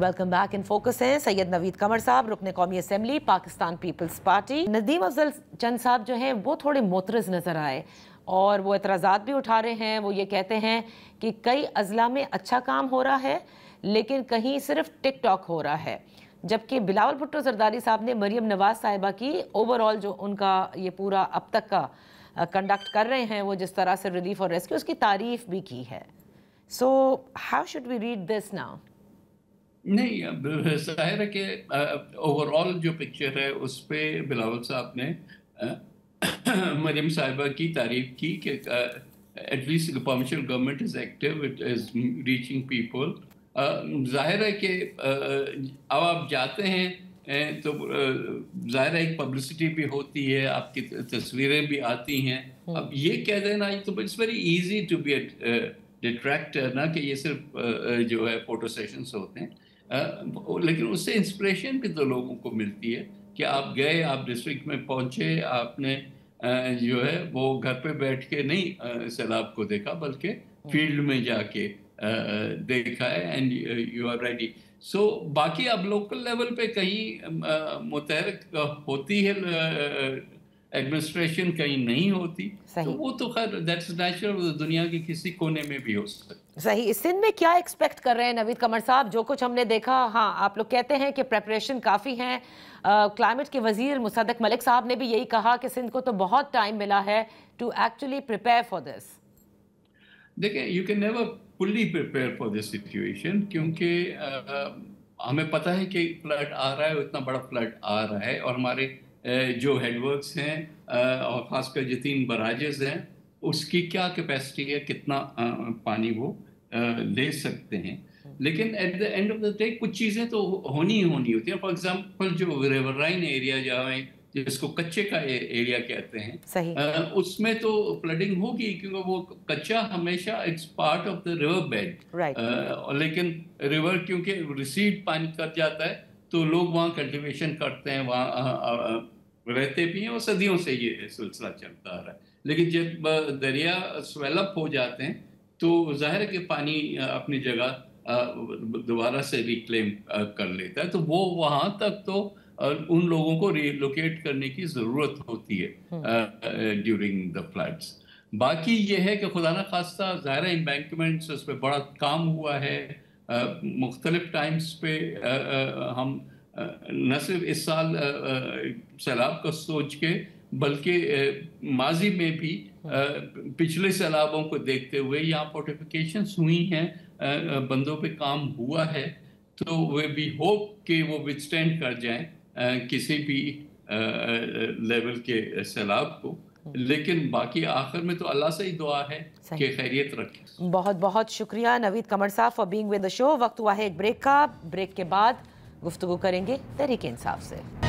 Welcome back. In focus हैं सैयद नवीद कमर साहब, रुकने कौमी assembly Pakistan peoples party. Nadeem Afzal Chand साहब जो हैं वो थोड़े मोतरज़ नज़र आए और वो एतराज़ात भी उठा रहे हैं। वो ये कहते हैं कि कई अजला में अच्छा काम हो रहा है लेकिन कहीं सिर्फ टिक टॉक हो रहा है, जबकि बिलावल भुट्टो जरदारी साहब ने मरियम नवाज साहिबा की ओवरऑल जो उनका ये पूरा अब तक का कंडक्ट कर रहे हैं, वो जिस तरह से रिलीफ और रेस्क्यू, उसकी तारीफ भी की है। So how should we read this now? नहीं, अब ज़ाहिर है कि ओवरऑल जो पिक्चर है उस पे बिलावल साहब ने मरियम साहिबा की तारीफ की कि at least the permission government is active, it is reaching people. ज़ाहिर है कि अब आप जाते हैं तो ज़ाहिर है एक पब्लिसिटी भी होती है, आपकी तस्वीरें भी आती हैं। अब ये कह देना तो it's very easy to be detractor ना कि ये सिर्फ जो है फोटो सेशंस होते हैं, लेकिन उससे इंस्पिरेशन भी तो लोगों को मिलती है कि आप गए, आप डिस्ट्रिक्ट में पहुंचे, आपने जो है वो घर पे बैठ के नहीं सैलाब को देखा बल्कि फील्ड में जाके देखा है एंड यू आर रेडी। सो बाकी अब लोकल लेवल पे कहीं मुतहरक होती है एडमिनिस्ट्रेशन, कहीं नहीं होती, तो वो तो खैर दैट्स नेचुरल, दुनिया के किसी कोने में भी हो सकता है। सही। इस सिंध में क्या एक्सपेक्ट कर रहे हैं नवीद कमर साहब? जो कुछ हमने देखा, हाँ आप लोग कहते हैं कि प्रेपरेशन काफ़ी है। क्लाइमेट के वजीर मुसद्दक मलिक साहब ने भी यही कहा कि सिंध को तो बहुत टाइम मिला है to actually prepare for this. देखिए, you can never fully prepare for this situation, क्योंकि हमें पता है कि फ्लड आ रहा है, इतना बड़ा फ्लड आ रहा है, और हमारे जो हेडवर्क्स हैं और ख़ासकर जो 3 बराजेस हैं उसकी क्या कैपेसिटी है, कितना पानी वो ले सकते हैं। लेकिन at the end of the day कुछ चीज़ें तो होनी ही होनी होती हैं। फॉर एग्जांपल जो रिवराइन एरिया जहाँ जिसको कच्चे का एरिया कहते हैं, उसमें तो फ्लडिंग होगी क्योंकि वो कच्चा हमेशा it's part of the river bed. लेकिन रिवर क्योंकि रिसीड पानी कर जाता है तो लोग वहाँ कल्टिवेशन करते हैं, वहाँ रहते भी हैं, और सदियों से ये सिलसिला चलता आ रहा है। लेकिन जब दरिया स्वेलअप हो जाते हैं तो जाहिर है कि पानी अपनी जगह दोबारा से रिक्लेम कर लेता है, तो वो वहाँ तक तो उन लोगों को रिलोकेट करने की ज़रूरत होती है ड्यूरिंग द फ्लड्स। बाकी ये है कि खुदा न खास्ता ज़ाहिर है एम्बैंकमेंट्स, उस पर बड़ा काम हुआ है मुख्तलिफ टाइम्स पे। हम न सिर्फ इस साल सैलाब का सोच के बल्कि माजी में भी पिछले सैलाबों को देखते हुए यहाँ फोर्टिफिकेशंस हुई हैं, बंदों पे काम हुआ है, तो वे भी होप कि वो विथस्टैंड कर जाएं किसी भी लेवल के सैलाब को। लेकिन बाकी आखिर में तो अल्लाह से ही दुआ है कि खैरियत रखे। बहुत बहुत शुक्रिया नवीद कमर साहब for being with the show. वक्त हुआ है एक ब्रेक का। ब्रेक के बाद गुफ्तगू करेंगे तहरीक इंसाफ से।